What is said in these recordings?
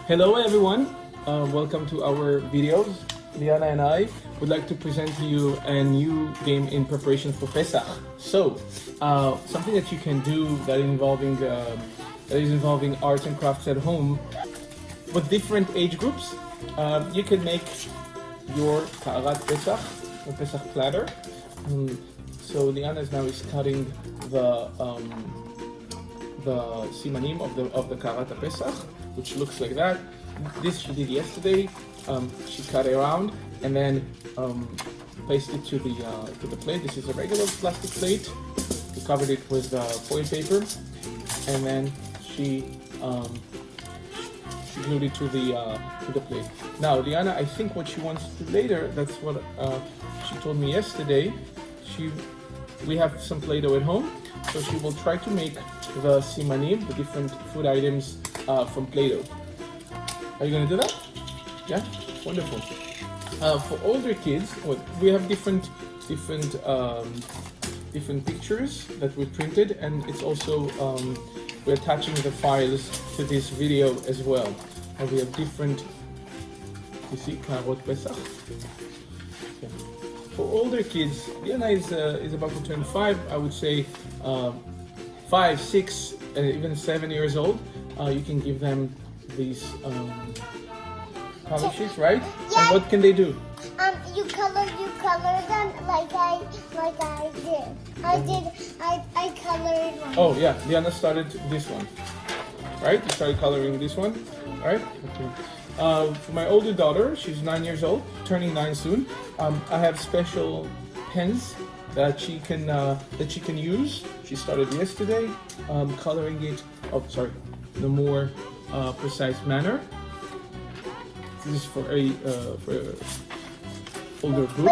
Hello everyone, welcome to our videos. Liana and I would like to present to you a new game in preparation for Pessah. So, something that you can do that is involving arts and crafts at home with different age groups. You can make your Ta'arat Pessah, or Pessah platter. So Liana is cutting the simanim of the Ta'arat Pessah, which looks like that. This she did yesterday. She cut it around and then placed it to the plate. This is a regular plastic plate. We covered it with foil paper, and then she glued it to the plate. Now, Liana, I think what she wants to do later, that's what she told me yesterday. We have some Play-Doh at home, so she will try to make the simanim, the different food items from Play-Doh. Are you gonna do that? Yeah, wonderful. For older kids, we have different pictures that we printed, and it's also we're attaching the files to this video as well. And we have different. You see, Karot Pesach. Okay. For older kids, Liana is about to turn 5. I would say 5, 6, even 7 years old. You can give them these color sheets, right? Yeah. And what can they do? You color them like I did. I colored one. Oh yeah, Liana started this one, right? You started coloring this one, right? Okay. For my older daughter, she's 9 years old, turning 9 soon. I have special pens that she can use. She started yesterday, coloring it. Oh, sorry, the more precise manner. This is for a older group.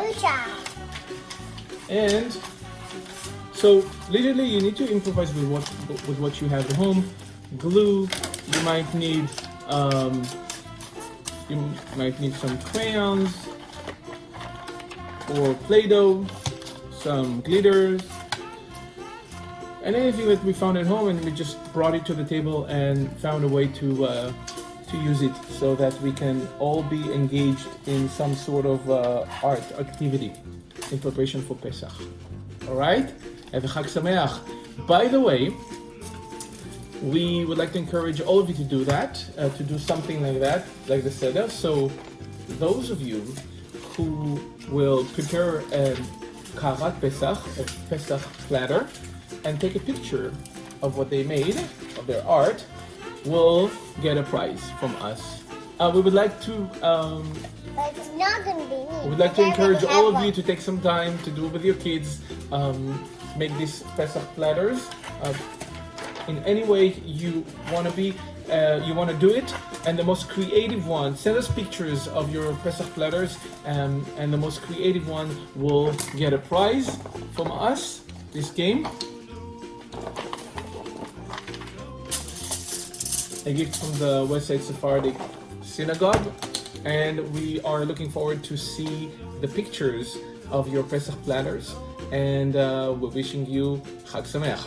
And so literally you need to improvise with what you have at home. Glue, you might need some crayons or Play-Doh, some glitters, and anything that we found at home, and we just brought it to the table and found a way to use it so that we can all be engaged in some sort of art activity in preparation for Pesach. All right? Have a Chag Sameach. By the way, we would like to encourage all of you to do that, to do something like that, like the Seder. So those of you who will prepare a Karat Pesach, a Pesach platter, and take a picture of what they made, of their art, will get a prize from us. We would like to But it's not gonna be me. we would like to encourage all of you to take some time to do it with your kids. Make these Pesach platters in any way you want to be. You want to do it, and the most creative one, send us pictures of your Pesach platters, and the most creative one will get a prize from us. This game. A gift from the Westside Sephardic Synagogue, and we are looking forward to see the pictures of your Pesach platters, and we're wishing you Chag Sameach.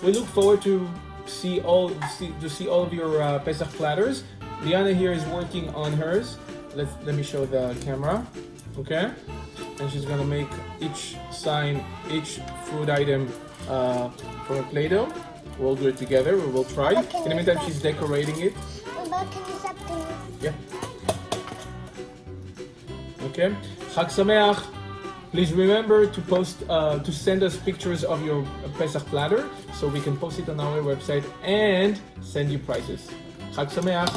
We look forward to see all of your Pesach platters. Liana here is working on hers. Let me show the camera, okay? And she's gonna make each sign, each food item from a Play-Doh. We'll do it together. We will try. In the meantime, she's decorating it. But can you stop doing this? Yeah. Okay. Chag Sameach. Please remember to post, to send us pictures of your Pesach platter so we can post it on our website and send you prizes. Chag Sameach.